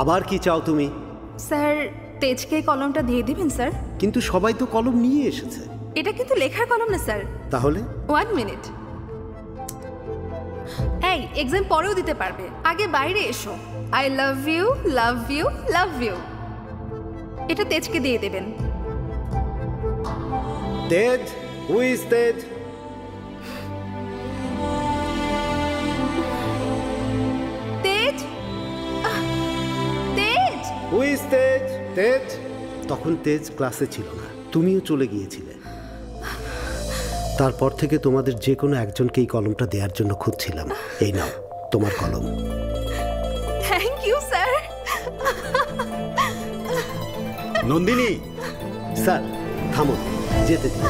আবার কি চাও তুমি? স্যার, তেজকে কলমটা দিয়ে দিবেন স্যার। কিন্তু সবাই তো কলম নিয়ে এসেছে। এটা কিন্তু লেখার কলম না স্যার। তাহলে 1 মিনিট। এই এক্সাম পরেও দিতে পারবে, আগে বাইরে এসো। I love you, love you, love you. এটা তেজকে দিয়ে দেবেন। তেজ, হু ইজ তেজ? তেজ, তেজ, হু ইজ তেজ? তেজ? তখন তেজ ক্লাসে ছিল না, তুমিও চলে গিয়েছিলে। তারপর থেকে তোমাদের যে কোনো একজনকে এই কলমটা দেওয়ার জন্য খুঁজছিলাম। এই নাও তোমার কলম। Thank you sir. Nandini, sir থামুন, যেতে দিন।